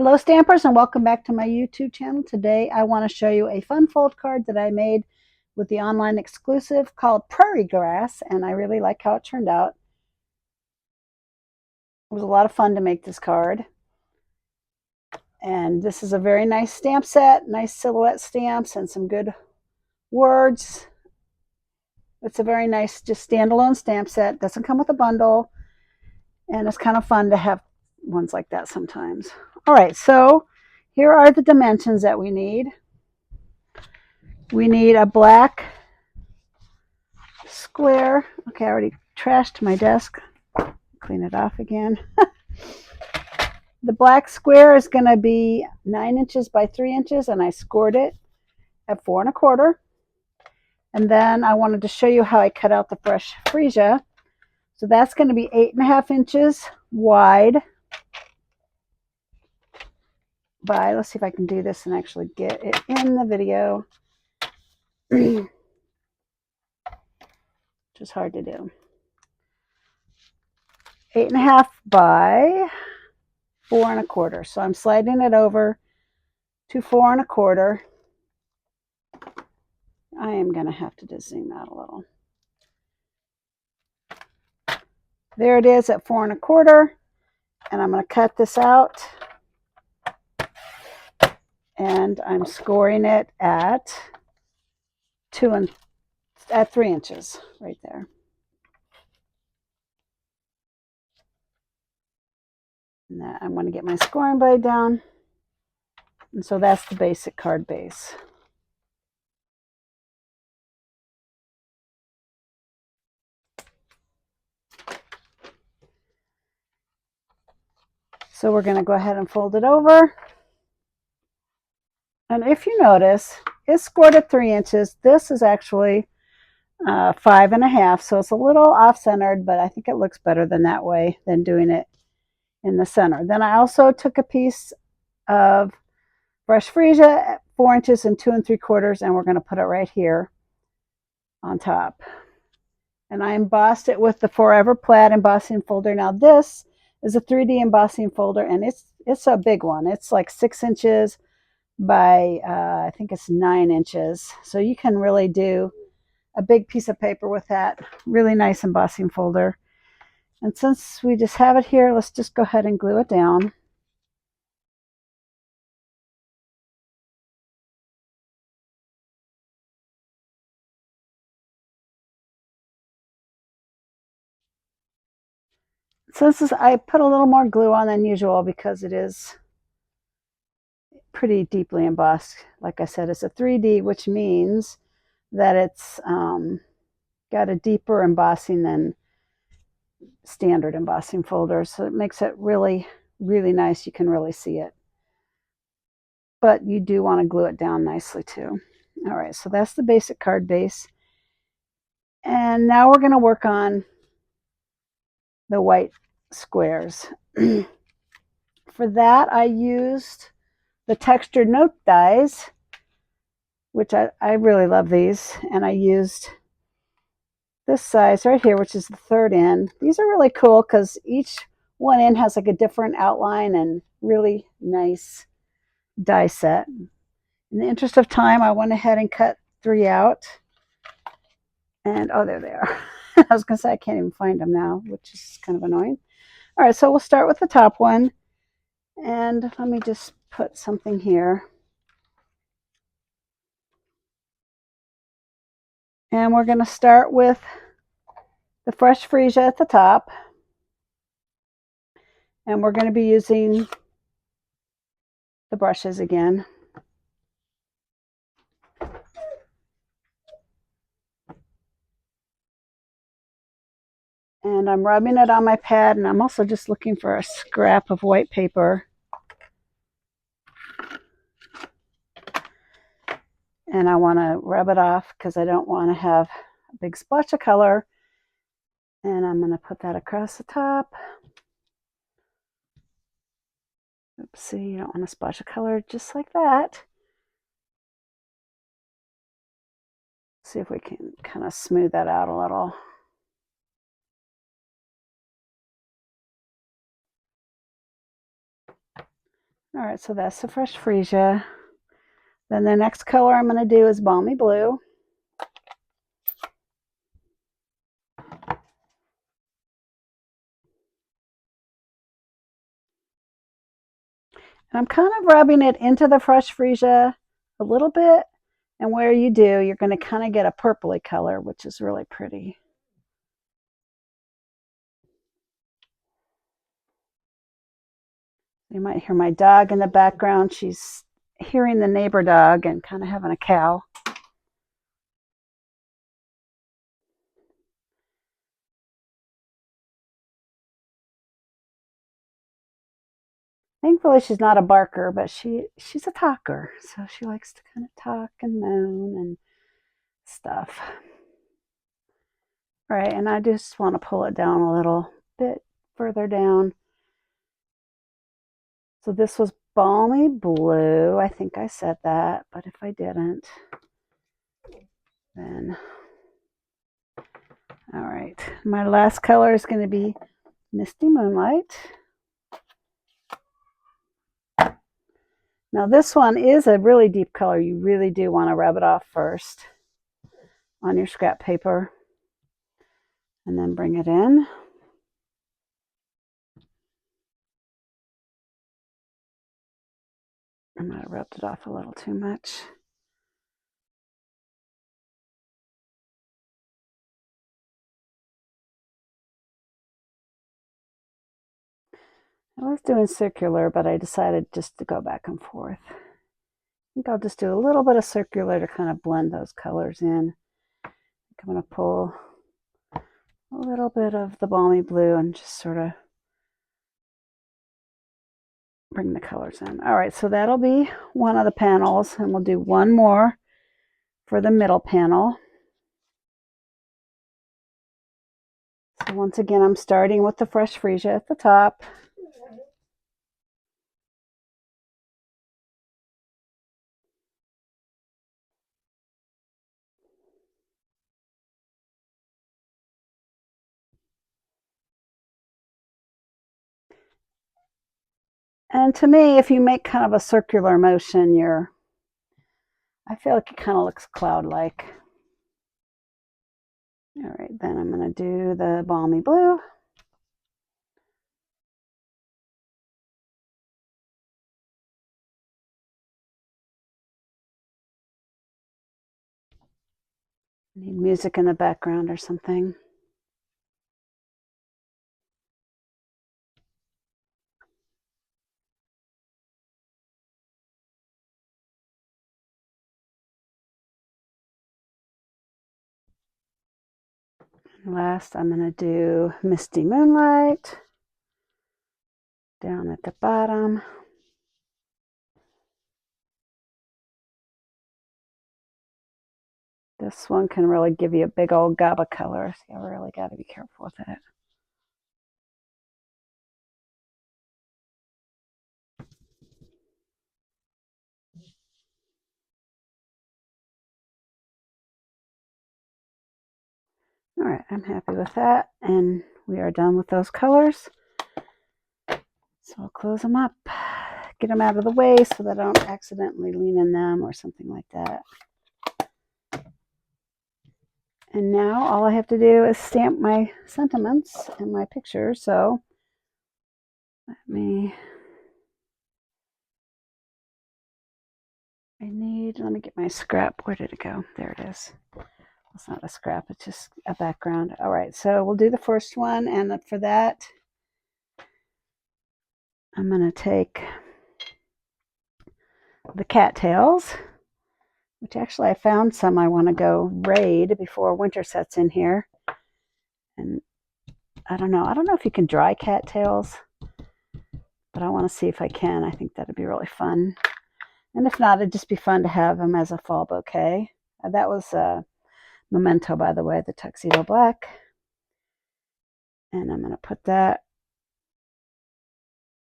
Hello Stampers and welcome back to my YouTube channel. Today I want to show you a Funfold card that I made with the online exclusive called Prairie Grass, and I really like how it turned out. It was a lot of fun to make this card. And this is a very nice stamp set, nice silhouette stamps and some good words. It's a very nice just standalone stamp set. Doesn't come with a bundle, and it's kind of fun to have ones like that sometimes. All right, so here are the dimensions that we need. We need a black square. Okay, I already trashed my desk. Clean it off again. The black square is going to be 9 inches by 3 inches, and I scored it at 4 1/4. And then I wanted to show you how I cut out the fresh freesia. So that's going to be 8.5 inches wide by, let's see if I can do this and actually get it in the video. Which is hard to do. 8.5 by 4 1/4. So I'm sliding it over to 4 1/4. I am going to have to just zoom out a little. There it is at 4 1/4, and I'm going to cut this out, and I'm scoring it at 3 inches right there. And that, I'm going to get my scoring blade down, and so that's the basic card base. So we're going to go ahead and fold it over. And if you notice, it's scored at 3 inches. This is actually 5 1/2, so it's a little off-centered, but I think it looks better than that way than doing it in the center. Then I also took a piece of fresh freesia at 4 inches and 2 3/4, and we're going to put it right here on top. And I embossed it with the Forever Plaid embossing folder. Now this is a 3D embossing folder, and it's a big one. It's like 6 inches by I think it's 9 inches. So you can really do a big piece of paper with that. Really nice embossing folder. And since we just have it here, let's just go ahead and glue it down. Since I put a little more glue on than usual because it is pretty deeply embossed. Like I said, it's a 3D, which means that it's got a deeper embossing than standard embossing folders. So it makes it really, really nice. You can really see it. But you do want to glue it down nicely too. All right, so that's the basic card base. And now we're going to work on the white squares. For that, I used the textured note dies, which I really love these. And I used this size right here, which is the 3rd end. These are really cool because each one end has like a different outline and really nice die set. In the interest of time, I went ahead and cut 3 out. And oh, there they are. I was going to say I can't even find them now, which is kind of annoying. All right, so we'll start with the top one. And let me just put something here. And we're going to start with the fresh freesia at the top. And we're going to be using the brushes again. And I'm rubbing it on my pad, and I'm also just looking for a scrap of white paper. And I want to rub it off because I don't want to have a big splotch of color. And I'm going to put that across the top. Oopsie, you don't want a splash of color just like that. See if we can kind of smooth that out a little. All right, so that's the fresh freesia. Then the next color I'm going to do is balmy blue. And I'm kind of rubbing it into the fresh freesia a little bit. And where you do, you're going to kind of get a purpley color, which is really pretty. You might hear my dog in the background. She's hearing the neighbor dog and kind of having a cow. Thankfully, she's not a barker, but she's a talker. So she likes to kind of talk and moan and stuff. Right, and I just want to pull it down a little bit further down. So this was balmy blue. I think I said that, but if I didn't, then all right. My last color is going to be Misty Moonlight. Now this one is a really deep color. You really do want to rub it off first on your scrap paper and then bring it in. I might have rubbed it off a little too much. I was doing circular, but I decided just to go back and forth. I think I'll just do a little bit of circular to kind of blend those colors in. I'm going to pull a little bit of the balmy blue and just sort of bring the colors in. All right, so that'll be one of the panels, and we'll do one more for the middle panel. So once again, I'm starting with the fresh freesia at the top. And to me, if you make kind of a circular motion, I feel like it kind of looks cloud-like. All right, then I'm going to do the balmy blue. Need music in the background or something. And last, I'm going to do Misty Moonlight down at the bottom. This one can really give you a big old gob of color, so you really got to be careful with it. All right, I'm happy with that, and we are done with those colors. So I'll close them up, get them out of the way so that I don't accidentally lean in them or something like that. And now all I have to do is stamp my sentiments and my pictures. So let me get my scrap. Where did it go? There it is. It's not a scrap, it's just a background. All right, so we'll do the first one, and for that, I'm going to take the cattails, which actually I found some I want to go raid before winter sets in here. And I don't know if you can dry cattails, but I want to see if I can. I think that'd be really fun. And if not, it'd just be fun to have them as a fall bouquet. That was Memento, by the way, the tuxedo black. And I'm going to put that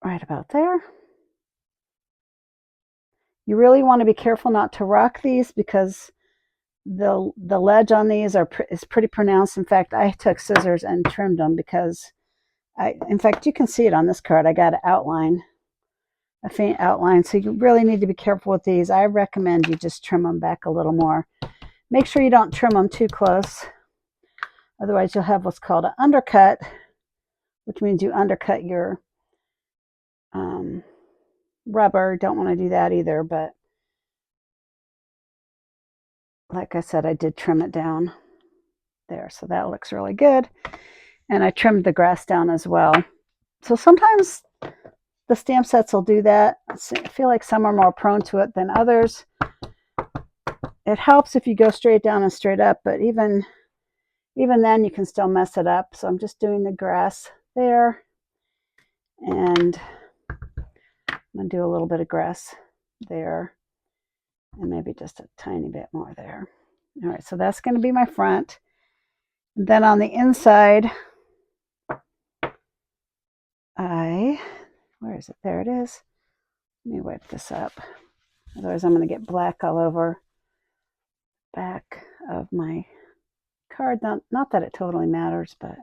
right about there. You really want to be careful not to rock these because the ledge on these is pretty pronounced. In fact, I took scissors and trimmed them because in fact, you can see it on this card. I got an outline a faint outline. So you really need to be careful with these. I recommend you just trim them back a little more. Make sure you don't trim them too close. Otherwise you'll have what's called an undercut, which means you undercut your rubber. Don't want to do that either, but like I said, I did trim it down there. So that looks really good. And I trimmed the grass down as well. So sometimes the stamp sets will do that. I feel like some are more prone to it than others. It helps if you go straight down and straight up, but even then you can still mess it up. So I'm just doing the grass there, and I'm going to do a little bit of grass there, and maybe just a tiny bit more there. All right, so that's going to be my front. And then on the inside, where is it? There it is. Let me wipe this up. Otherwise I'm going to get black all over the back of my card. Not that it totally matters, but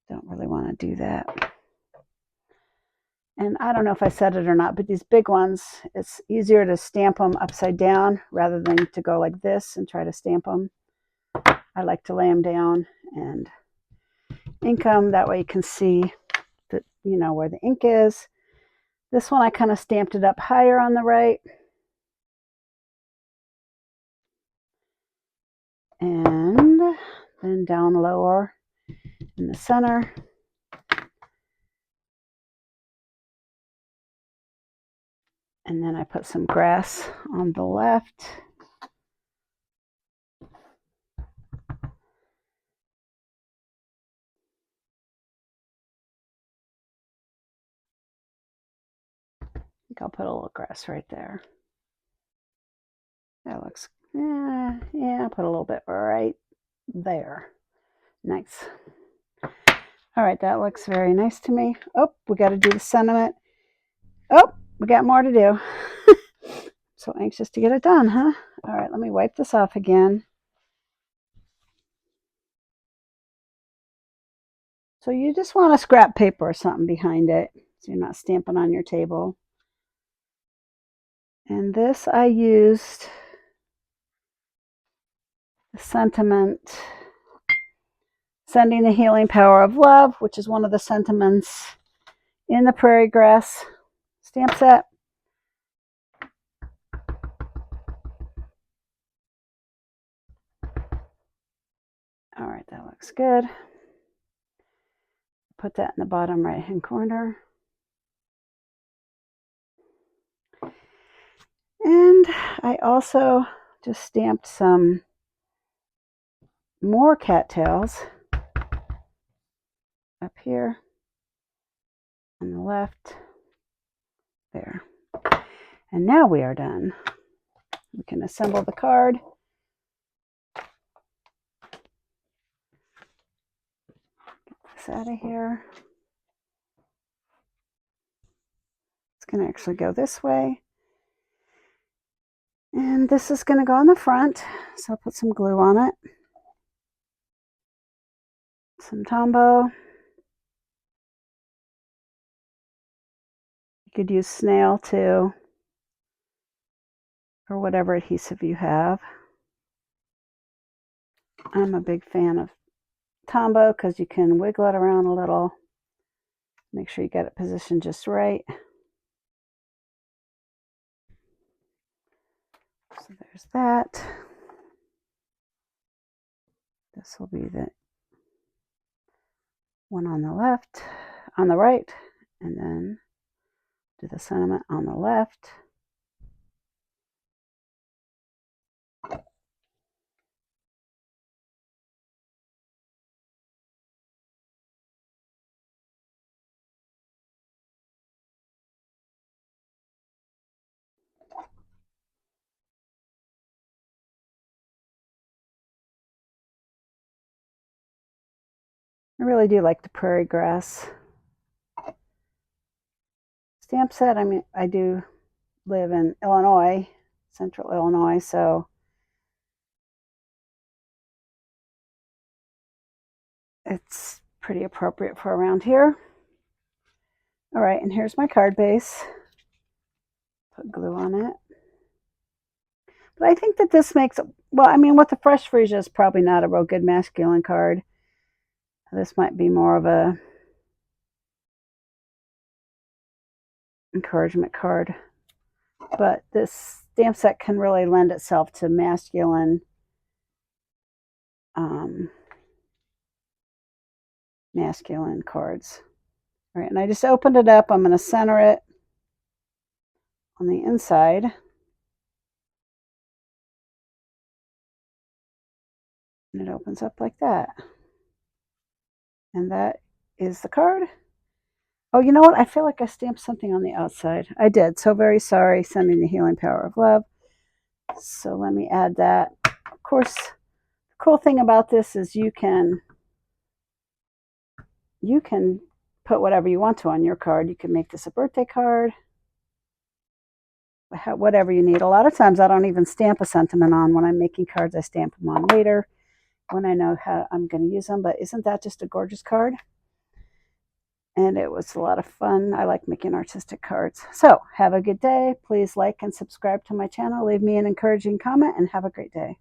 don't really want to do that. And I don't know if I said it or not, but these big ones, it's easier to stamp them upside down rather than to go like this and try to stamp them. I like to lay them down and ink them. That way you can see that, you know, where the ink is. This one I kind of stamped it up higher on the right. And then down lower in the center. And then I put some grass on the left. I think I'll put a little grass right there. That looks, yeah, I'll put a little bit right there. Nice. All right, that looks very nice to me. Oh, we got to do the sentiment. Oh, we got more to do. So anxious to get it done, huh? All right, let me wipe this off again. So you just want a scrap paper or something behind it, so you're not stamping on your table. And this I used the sentiment, sending the healing power of love, which is one of the sentiments in the Prairie Grass stamp set. All right, that looks good. Put that in the bottom right hand corner. And I also just stamped some more cattails up here on the left there. And now we are done. We can assemble the card. Get this out of here. It's going to actually go this way. And this is going to go on the front. So I'll put some glue on it. Some Tombow. You could use snail too, or whatever adhesive you have. I'm a big fan of Tombow because you can wiggle it around a little. Make sure you get it positioned just right. So there's that. This will be the one on the left, on the right, and then do the sentiment on the left. I really do like the Prairie Grass stamp set. I mean, I do live in Illinois, central Illinois, so it's pretty appropriate for around here. All right, and here's my card base. Put glue on it. But I think that this makes, well, I mean, with the fresh freesia is probably not a real good masculine card. This might be more of a encouragement card. But this stamp set can really lend itself to masculine masculine cards. All right, and I just opened it up. I'm going to center it on the inside. And it opens up like that. And that is the card. Oh, you know what? I feel like I stamped something on the outside. I did. So very sorry. Sending the healing power of love. So let me add that. Of course, the cool thing about this is you can put whatever you want to on your card. You can make this a birthday card, whatever you need. A lot of times I don't even stamp a sentiment on when I'm making cards. I stamp them on later when I know how I'm going to use them. But isn't that just a gorgeous card? And it was a lot of fun. I like making artistic cards. So have a good day. Please like and subscribe to my channel. Leave me an encouraging comment and have a great day.